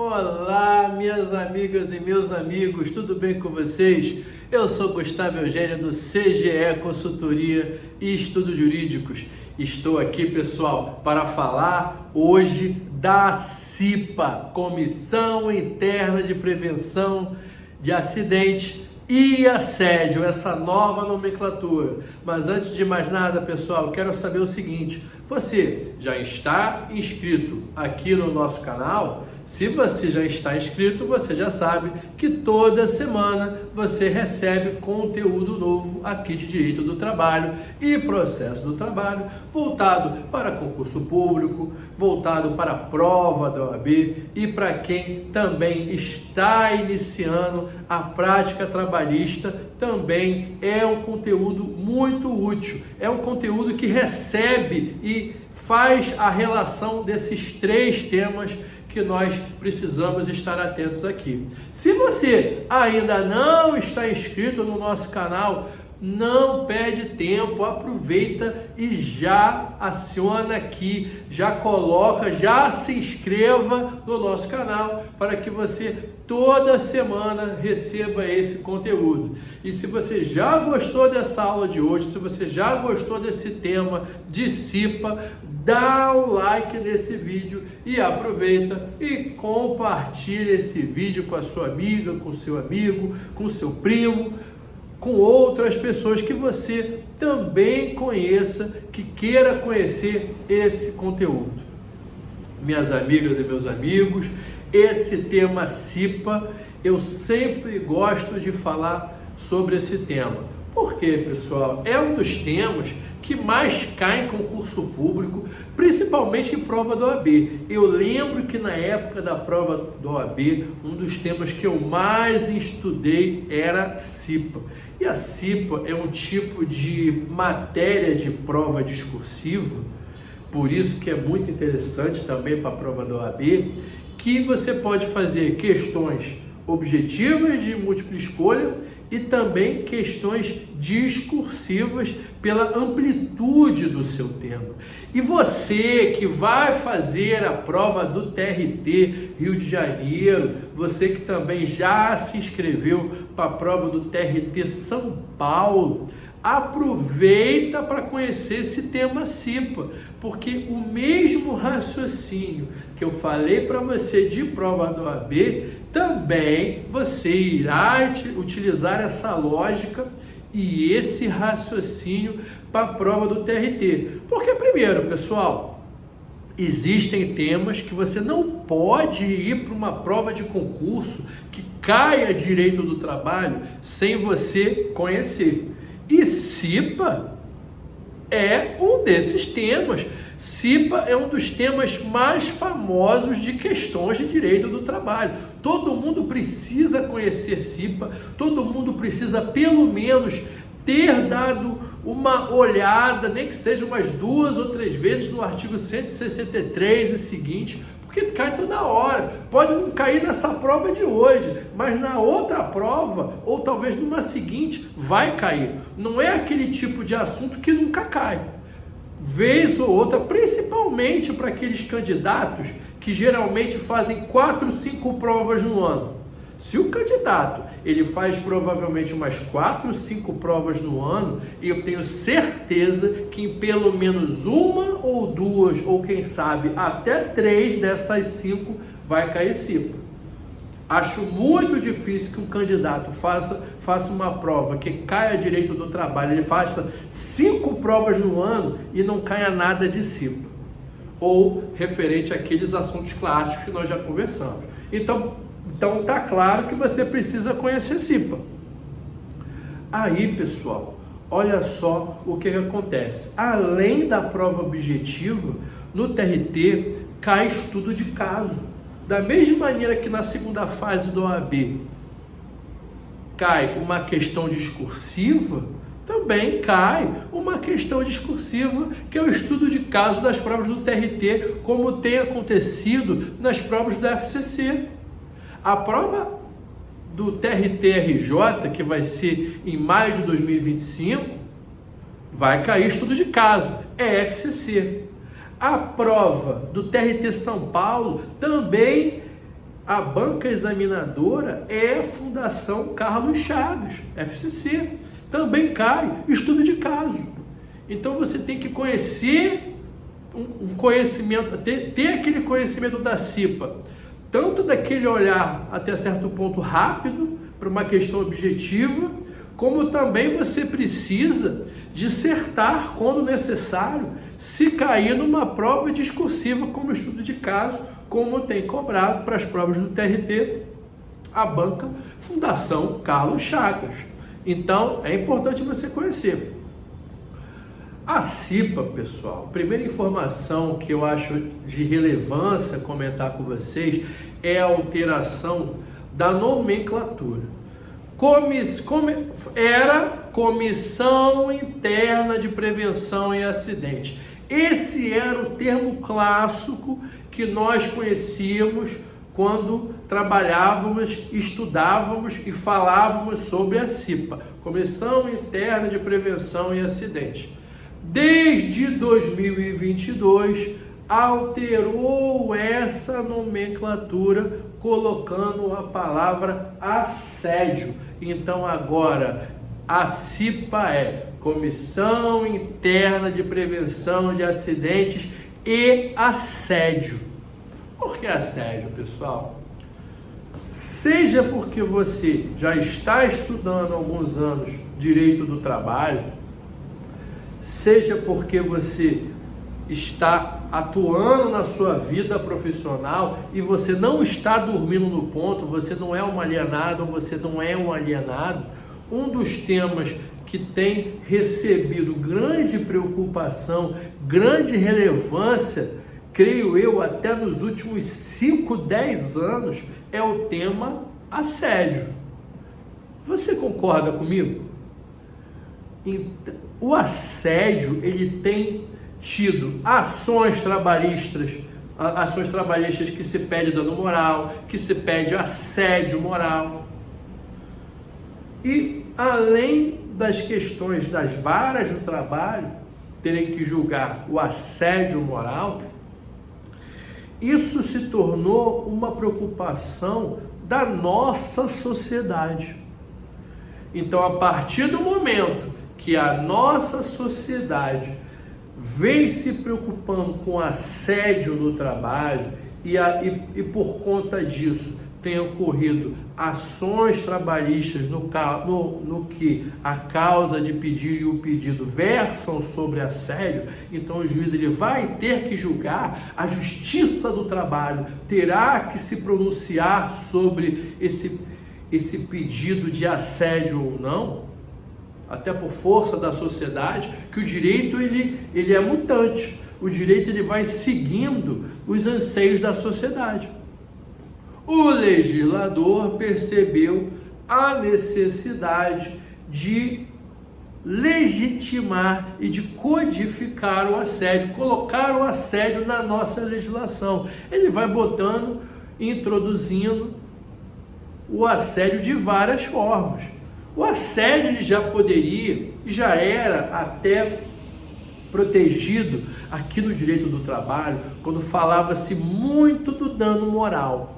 Olá, minhas amigas e meus amigos, tudo bem com vocês? Eu sou Gustavo Eugênio do CGE Consultoria e Estudos Jurídicos. Estou aqui, pessoal, para falar hoje da CIPA, Comissão Interna de Prevenção de Acidentes e Assédio, essa nova nomenclatura. Mas antes de mais nada, pessoal, quero saber o seguinte: você já está inscrito aqui no nosso canal? Se você já está inscrito, você já sabe que toda semana você recebe conteúdo novo aqui de Direito do Trabalho e Processo do Trabalho, voltado para concurso público, voltado para a prova da OAB e para quem também está iniciando a prática trabalhista. Também é um conteúdo muito útil, é um conteúdo que recebe e faz a relação desses três temas que nós precisamos estar atentos aqui. Se você ainda não está inscrito no nosso canal, não perde tempo, aproveita e já aciona aqui, já coloca, já se inscreva no nosso canal para que você toda semana receba esse conteúdo. E se você já gostou dessa aula de hoje, se você já gostou desse tema de CIPA, dá um like nesse vídeo e aproveita e compartilha esse vídeo com a sua amiga, com o seu amigo, com o seu primo, com outras pessoas que você também conheça, que queira conhecer esse conteúdo. Minhas amigas e meus amigos, esse tema CIPA, eu sempre gosto de falar sobre esse tema. Por quê, pessoal? É um dos temas que mais cai em concurso público, principalmente em prova da OAB. Eu lembro que na época da prova da OAB, um dos temas que eu mais estudei era CIPA. E a CIPA é um tipo de matéria de prova discursiva, por isso que é muito interessante também para a prova da OAB, que você pode fazer questões objetivas de múltipla escolha e também questões discursivas pela amplitude do seu tema. E você que vai fazer a prova do TRT Rio de Janeiro, você que também já se inscreveu para a prova do TRT São Paulo, aproveita para conhecer esse tema CIPA, porque o mesmo raciocínio que eu falei para você de prova da OAB, também você irá utilizar essa lógica e esse raciocínio para a prova do TRT. Porque primeiro, pessoal, existem temas que você não pode ir para uma prova de concurso que caia direito do trabalho sem você conhecer. E CIPA é um desses temas. CIPA é um dos temas mais famosos de questões de direito do trabalho. Todo mundo precisa conhecer CIPA, todo mundo precisa pelo menos ter dado uma olhada, nem que seja umas 2 ou 3 vezes no artigo 163 e seguinte, porque cai toda hora. Pode não cair nessa prova de hoje, mas na outra prova, ou talvez numa seguinte, vai cair. Não é aquele tipo de assunto que nunca cai. Vez ou outra, principalmente para aqueles candidatos que geralmente fazem 4, 5 provas no ano. Se o candidato ele faz provavelmente umas 4, 5 provas no ano, eu tenho certeza que em pelo menos 1 ou 2, ou quem sabe até 3 dessas 5 vai cair CIPA. Acho muito difícil que um candidato faça uma prova que caia direito do trabalho, ele faça 5 provas no ano e não caia nada de CIPA, ou referente àqueles assuntos clássicos que nós já conversamos. Então tá claro que você precisa conhecer CIPA. Aí, pessoal, olha só o que acontece. Além da prova objetiva, no TRT cai estudo de caso. Da mesma maneira que na segunda fase do OAB cai uma questão discursiva, também cai uma questão discursiva, que é o estudo de caso das provas do TRT, como tem acontecido nas provas do FCC. A prova do TRT-RJ, que vai ser em maio de 2025, vai cair estudo de caso, é FCC. A prova do TRT São Paulo também A banca examinadora é a Fundação Carlos Chagas, FCC. Também cai estudo de caso. Então você tem que conhecer um conhecimento, ter aquele conhecimento da CIPA, tanto daquele olhar até certo ponto rápido para uma questão objetiva, como também você precisa dissertar quando necessário, se cair numa prova discursiva como estudo de caso, como tem cobrado para as provas do TRT a banca Fundação Carlos Chagas. Então é importante você conhecer. A CIPA, pessoal, primeira informação que eu acho de relevância comentar com vocês é a alteração da nomenclatura. Era Comissão Interna de Prevenção e Acidentes. Esse era o termo clássico que nós conhecíamos quando trabalhávamos, estudávamos e falávamos sobre a CIPA, Comissão Interna de Prevenção e Acidentes. Desde 2022, alterou essa nomenclatura, colocando a palavra assédio. Então agora a CIPA é Comissão Interna de Prevenção de Acidentes e Assédio. Por que assédio, pessoal? Seja porque você já está estudando há alguns anos direito do trabalho, seja porque você está atuando na sua vida profissional e você não está dormindo no ponto, você não é um alienado ou você não é um alienado, um dos temas que tem recebido grande preocupação, grande relevância, creio eu, até nos últimos 5, 10 anos, é o tema assédio. Você concorda comigo? O assédio, ele tem tido ações trabalhistas que se pede dano moral, que se pede assédio moral. E além das questões das varas do trabalho terem que julgar o assédio moral, isso se tornou uma preocupação da nossa sociedade. Então, a partir do momento que a nossa sociedade vem se preocupando com assédio no trabalho e por conta disso tem ocorrido ações trabalhistas no que a causa de pedir e o pedido versam sobre assédio, então o juiz ele vai ter que julgar, a Justiça do Trabalho terá que se pronunciar sobre esse pedido de assédio ou não, até por força da sociedade, que o direito ele é mutante, o direito ele vai seguindo os anseios da sociedade. O legislador percebeu a necessidade de legitimar e de codificar o assédio, colocar o assédio na nossa legislação. Ele vai botando, introduzindo o assédio de várias formas. O assédio ele já poderia, já era até protegido aqui no direito do trabalho, quando falava-se muito do dano moral.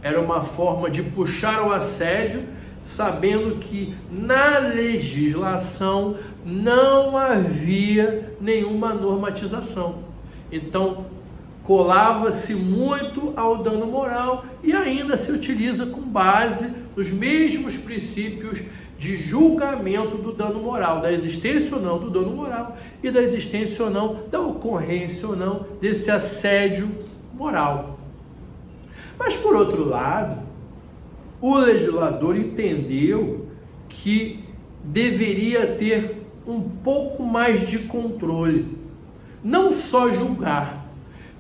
Era uma forma de puxar o assédio, sabendo que na legislação não havia nenhuma normatização. Então, colava-se muito ao dano moral e ainda se utiliza com base nos mesmos princípios de julgamento do dano moral, da existência ou não do dano moral e da existência ou não, da ocorrência ou não desse assédio moral. Mas, por outro lado, o legislador entendeu que deveria ter um pouco mais de controle, não só julgar,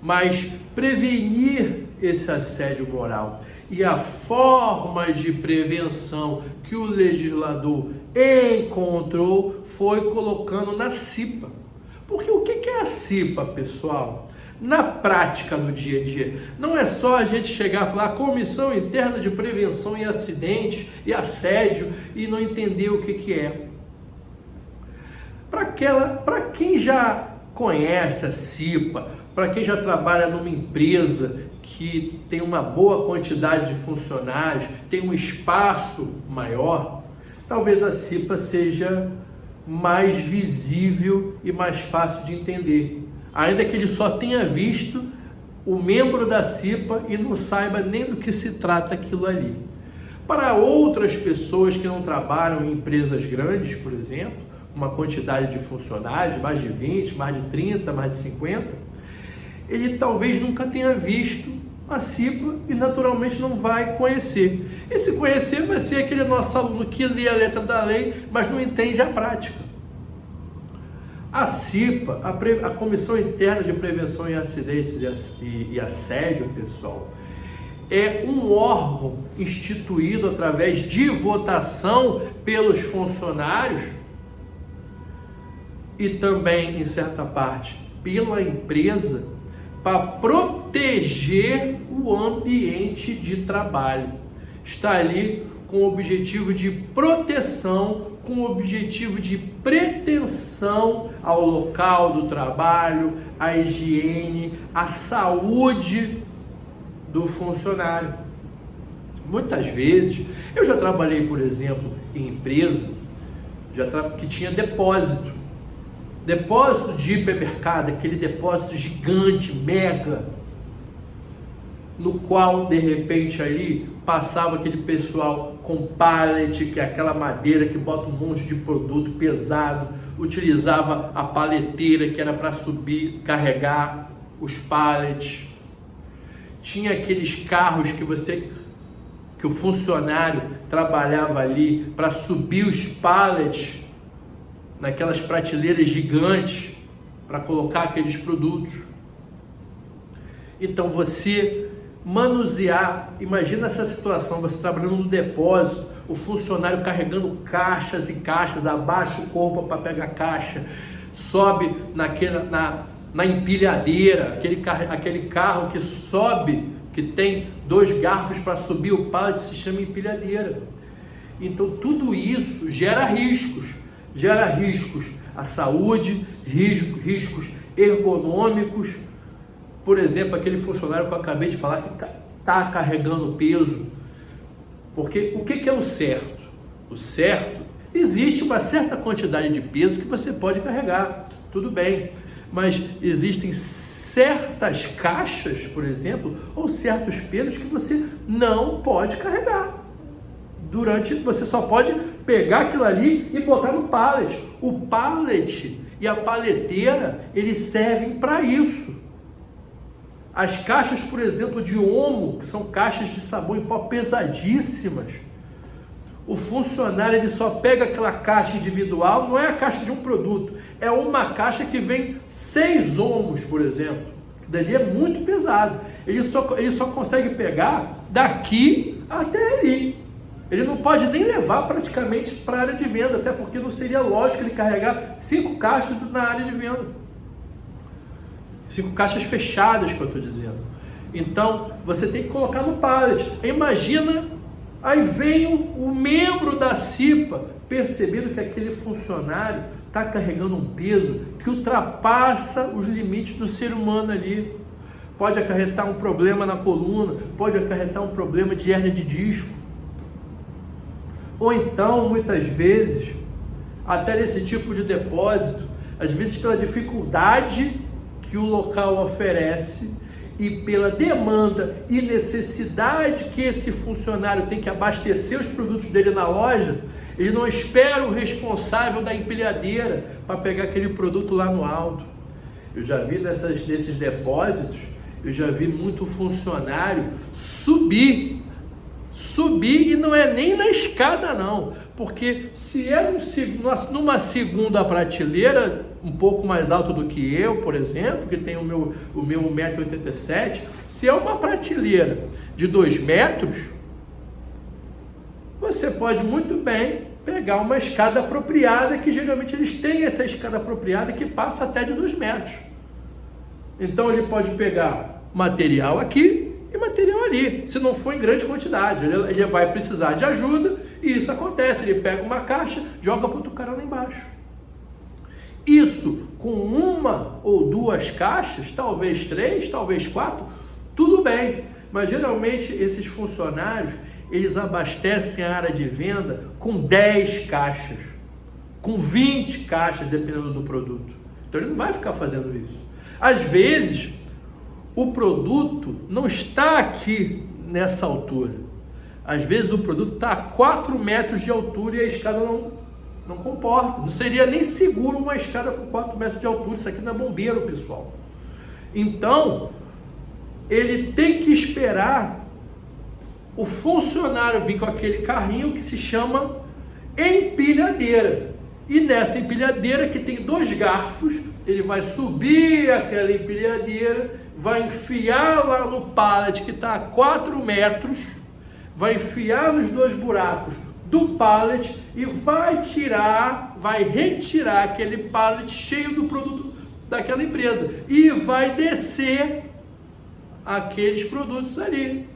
mas prevenir esse assédio moral. E a forma de prevenção que o legislador encontrou foi colocando na CIPA. Porque o que é a CIPA, pessoal? Na prática, no dia a dia, não é só a gente chegar e falar Comissão Interna de Prevenção e Acidentes e Assédio e não entender o que é. Para quem já conhece a CIPA, para quem já trabalha numa empresa que tem uma boa quantidade de funcionários, tem um espaço maior, talvez a CIPA seja mais visível e mais fácil de entender, ainda que ele só tenha visto o membro da CIPA e não saiba nem do que se trata aquilo ali. Para outras pessoas que não trabalham em empresas grandes, por exemplo, uma quantidade de funcionários, mais de 20, mais de 30, mais de 50, ele talvez nunca tenha visto a CIPA e naturalmente não vai conhecer. E se conhecer, vai ser aquele nosso aluno que lê a letra da lei, mas não entende a prática. A CIPA, a Comissão Interna de Prevenção em Acidentes e Assédio, pessoal, é um órgão instituído através de votação pelos funcionários e também, em certa parte, pela empresa, para proteger o ambiente de trabalho. Está ali com o objetivo de proteção, com o objetivo de pretensão ao local do trabalho, à higiene, à saúde do funcionário. Muitas vezes, eu já trabalhei, por exemplo, em empresa que tinha depósito de hipermercado, aquele depósito gigante, mega, no qual de repente ali passava aquele pessoal com pallet, que é aquela madeira que bota um monte de produto pesado, utilizava a paleteira que era para subir, carregar os pallets. Tinha aqueles carros que o funcionário trabalhava ali para subir os pallets naquelas prateleiras gigantes para colocar aqueles produtos. Então você manusear, imagina essa situação, você trabalhando no depósito, o funcionário carregando caixas e caixas, abaixa o corpo para pegar a caixa, sobe na empilhadeira, aquele carro que sobe, que tem 2 garfos para subir o pallet, se chama empilhadeira. Então tudo isso gera riscos à saúde, riscos ergonômicos. Por exemplo, aquele funcionário que eu acabei de falar que está carregando peso. Porque o que é o certo? O certo, existe uma certa quantidade de peso que você pode carregar, tudo bem, mas existem certas caixas, por exemplo, ou certos pesos que você não pode carregar. Você só pode pegar aquilo ali e botar no pallet. O pallet e a paleteira, eles servem para isso. As caixas, por exemplo, de Omo, que são caixas de sabão em pó pesadíssimas, o funcionário ele só pega aquela caixa individual, não é a caixa de um produto, é uma caixa que vem 6 Omos, por exemplo, que dali é muito pesado. Ele só consegue pegar daqui até ali. Ele não pode nem levar praticamente para a área de venda, até porque não seria lógico ele carregar 5 caixas na área de venda. 5 caixas fechadas, que eu estou dizendo. Então, você tem que colocar no pallet. Imagina, aí vem o membro da CIPA percebendo que aquele funcionário está carregando um peso que ultrapassa os limites do ser humano ali. Pode acarretar um problema na coluna, pode acarretar um problema de hérnia de disco. Ou então, muitas vezes, até nesse tipo de depósito, às vezes pela dificuldade que o local oferece e pela demanda e necessidade que esse funcionário tem que abastecer os produtos dele na loja, ele não espera o responsável da empilhadeira para pegar aquele produto lá no alto. Eu já vi nesses depósitos, eu já vi muito funcionário subir e não é nem na escada não, porque se é numa segunda prateleira, um pouco mais alto do que eu, por exemplo, que tem o meu 1,87 m, se é uma prateleira de 2 metros, você pode muito bem pegar uma escada apropriada, que geralmente eles têm essa escada apropriada que passa até de 2 metros. Então ele pode pegar material aqui e material ali, se não for em grande quantidade, ele vai precisar de ajuda e isso acontece, ele pega uma caixa, joga para outro cara lá embaixo. Isso com 1 ou 2 caixas, talvez 3, talvez 4, tudo bem, mas geralmente esses funcionários, eles abastecem a área de venda com 10 caixas, com 20 caixas, dependendo do produto. Então ele não vai ficar fazendo isso. Às vezes, o produto não está aqui nessa altura. Às vezes o produto está a 4 metros de altura e a escada não comporta. Não seria nem seguro uma escada com 4 metros de altura. Isso aqui não é bombeiro, pessoal. Então, ele tem que esperar o funcionário vir com aquele carrinho que se chama empilhadeira. E nessa empilhadeira, que tem 2 garfos, ele vai subir aquela empilhadeira, vai enfiar lá no pallet que está a 4 metros, vai enfiar nos 2 buracos do pallet e vai retirar aquele pallet cheio do produto daquela empresa e vai descer aqueles produtos ali.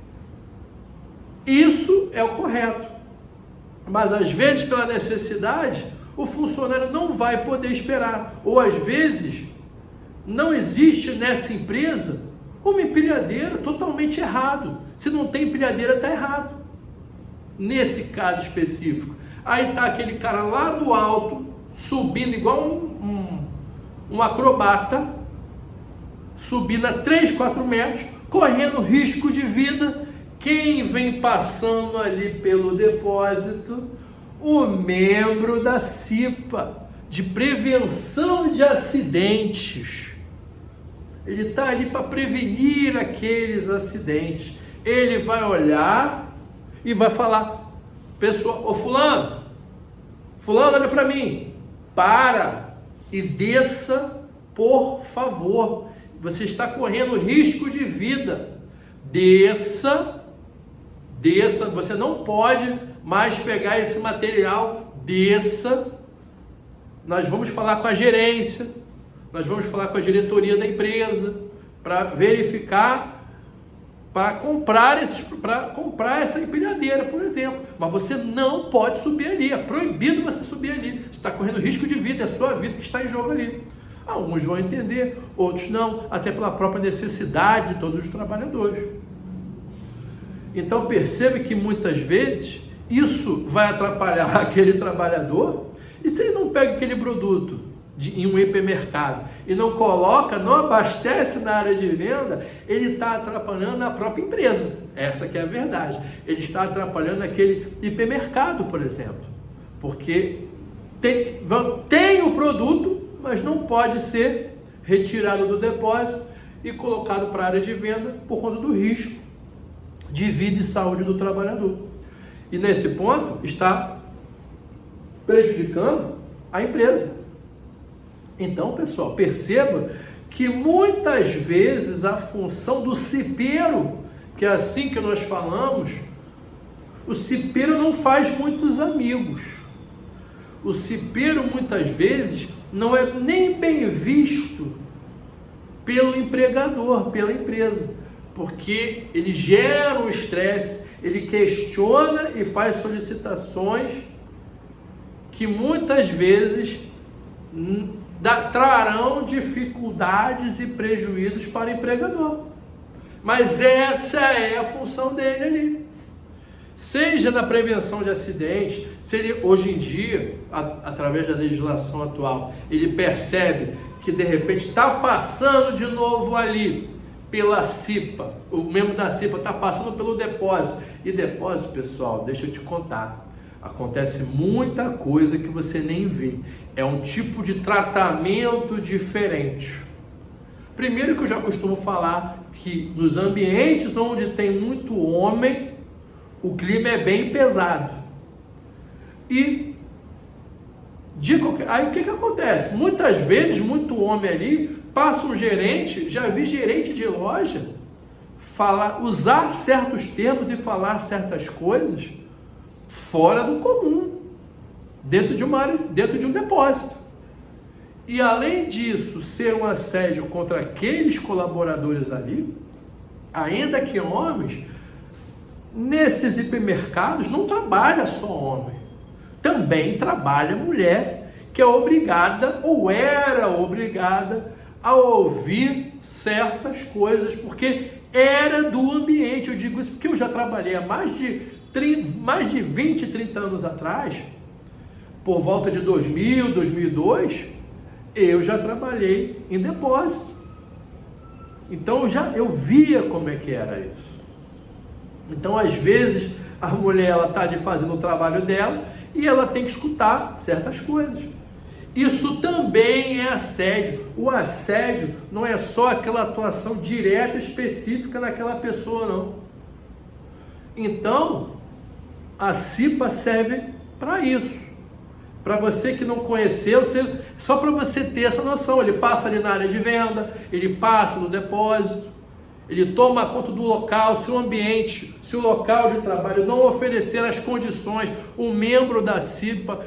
Isso é o correto. Mas às vezes, pela necessidade, o funcionário não vai poder esperar. Ou às vezes, não existe nessa empresa uma empilhadeira, totalmente errado. Se não tem empilhadeira, está errado. Nesse caso específico. Aí está aquele cara lá do alto, subindo igual um acrobata, subindo a 3, 4 metros, correndo risco de vida. Quem vem passando ali pelo depósito? O membro da CIPA, de prevenção de acidentes. Ele está ali para prevenir aqueles acidentes. Ele vai olhar e vai falar: pessoal, ô fulano, olha para mim, para e desça, por favor. Você está correndo risco de vida. Desça, você não pode mais pegar esse material, desça. Nós vamos falar com a gerência, nós vamos falar com a diretoria da empresa para verificar, para comprar essa empilhadeira, por exemplo. Mas você não pode subir ali, é proibido você subir ali. Você está correndo risco de vida, é a sua vida que está em jogo ali. Alguns vão entender, outros não, até pela própria necessidade de todos os trabalhadores. Então percebe que muitas vezes isso vai atrapalhar aquele trabalhador, e se ele não pega aquele produto em um hipermercado e não coloca, não abastece na área de venda, ele está atrapalhando a própria empresa. Essa que é a verdade. Ele está atrapalhando aquele hipermercado, por exemplo, porque tem o produto, mas não pode ser retirado do depósito e colocado para a área de venda por conta do risco de vida e saúde do trabalhador. E nesse ponto está prejudicando a empresa. Então, pessoal, perceba que muitas vezes a função do cipeiro, que é assim que nós falamos, o cipeiro não faz muitos amigos. O cipeiro muitas vezes não é nem bem visto pelo empregador, pela empresa, porque ele gera um estresse, ele questiona e faz solicitações que muitas vezes trarão dificuldades e prejuízos para o empregador. Mas essa é a função dele ali. Seja na prevenção de acidentes, se ele hoje em dia, através da legislação atual, ele percebe que de repente está passando de novo ali pela CIPA, o membro da CIPA está passando pelo depósito. E depósito, pessoal, deixa eu te contar, acontece muita coisa que você nem vê. É um tipo de tratamento diferente. Primeiro, que eu já costumo falar que nos ambientes onde tem muito homem, o clima é bem pesado. E aí o que acontece? Muitas vezes, muito homem ali, passa um gerente, já vi gerente de loja usar certos termos e falar certas coisas fora do comum, dentro de um depósito. E além disso, ser um assédio contra aqueles colaboradores ali, ainda que homens, nesses hipermercados não trabalha só homem, também trabalha mulher, que é obrigada ou era obrigada a ouvir certas coisas, porque era do ambiente. Eu digo isso porque eu já trabalhei há mais de 20, 30 anos atrás, por volta de 2000, 2002, eu já trabalhei em depósito. Então eu via como é que era isso. Então, às vezes, a mulher ela está ali fazendo o trabalho dela e ela tem que escutar certas coisas. Isso também é assédio. O assédio não é só aquela atuação direta, específica naquela pessoa, não. Então, a CIPA serve para isso. Para você que não conheceu, só para você ter essa noção. Ele passa ali na área de venda, ele passa no depósito, ele toma conta do local, se o ambiente, se o local de trabalho não oferecer as condições, o membro da CIPA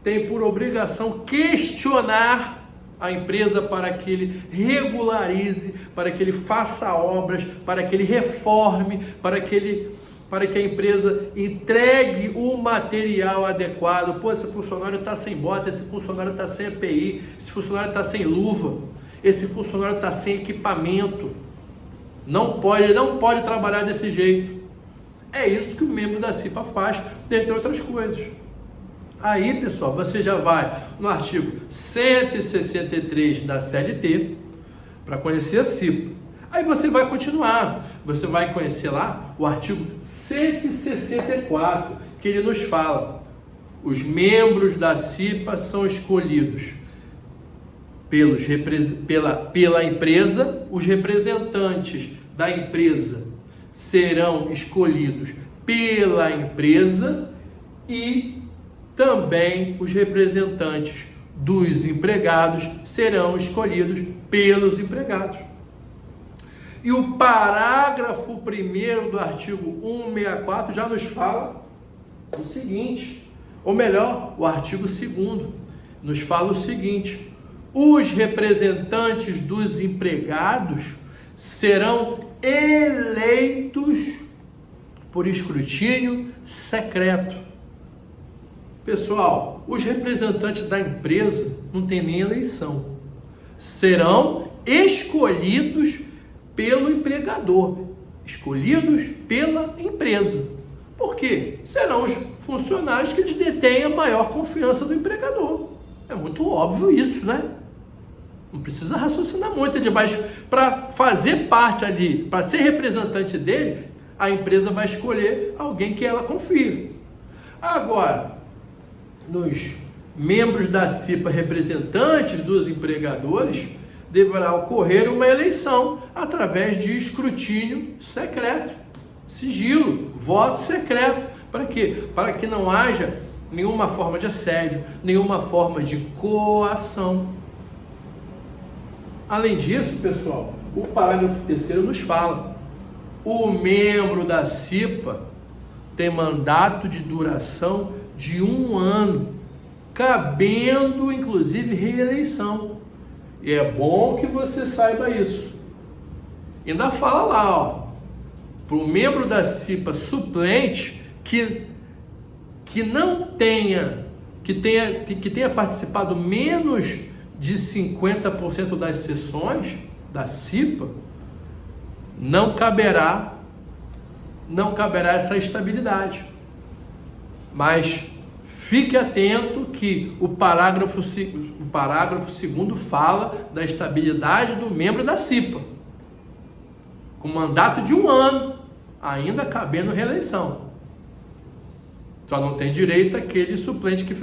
tem por obrigação questionar a empresa para que ele regularize, para que ele faça obras, para que ele reforme, para que a empresa entregue o material adequado. Pô, esse funcionário está sem bota, esse funcionário está sem EPI, esse funcionário está sem luva, esse funcionário está sem equipamento. Não pode trabalhar desse jeito. É isso que o membro da CIPA faz, dentre outras coisas. Aí, pessoal, você já vai no artigo 163 da CLT para conhecer a CIPA. Aí você vai continuar, você vai conhecer lá o artigo 164, que ele nos fala: os membros da CIPA são escolhidos pela empresa, os representantes da empresa serão escolhidos pela empresa e também os representantes dos empregados serão escolhidos pelos empregados. E o parágrafo 1º do artigo 164 já nos fala o seguinte, ou melhor, o artigo 2º nos fala o seguinte: os representantes dos empregados serão eleitos por escrutínio secreto. Pessoal, os representantes da empresa não tem nem eleição. Serão escolhidos pelo empregador, escolhidos pela empresa. Por quê? Serão os funcionários que detêm a maior confiança do empregador. É muito óbvio isso, né? Não precisa raciocinar muito. Ele vai, para fazer parte ali, para ser representante dele, a empresa vai escolher alguém que ela confia. Agora, nos membros da CIPA, representantes dos empregadores, deverá ocorrer uma eleição através de escrutínio secreto, sigilo, voto secreto. Para quê? Para que não haja nenhuma forma de assédio, nenhuma forma de coação. Além disso, pessoal, o parágrafo 3º nos fala: o membro da CIPA tem mandato de duração de 1 ano, cabendo inclusive reeleição. E é bom que você saiba isso. Ainda fala lá, ó, para o membro da CIPA suplente que tenha participado menos de 50% das sessões da CIPA, não caberá essa estabilidade. Mas fique atento que o parágrafo 2º fala da estabilidade do membro da CIPA, com mandato de 1 ano, ainda cabendo reeleição. Só não tem direito aquele suplente que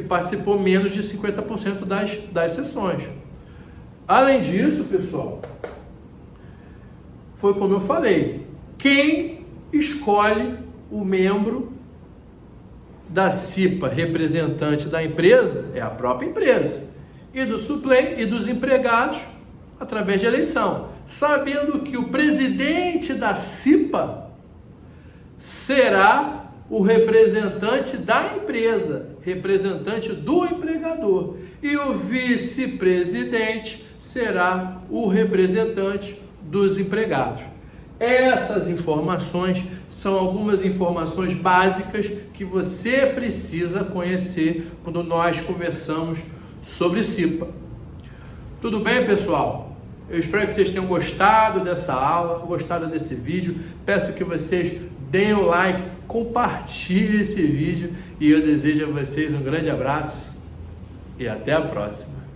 participou menos de 50% das sessões. Além disso, pessoal, foi como eu falei, quem escolhe o membro da CIPA, representante da empresa, é a própria empresa, e do suplente e dos empregados através de eleição, sabendo que o presidente da CIPA será o representante da empresa, representante do empregador, e o vice-presidente será o representante dos empregados. Essas informações são algumas informações básicas que você precisa conhecer quando nós conversamos sobre CIPA. Tudo bem, pessoal? Eu espero que vocês tenham gostado dessa aula, gostado desse vídeo. Peço que vocês deem o like, compartilhem esse vídeo e eu desejo a vocês um grande abraço e até a próxima.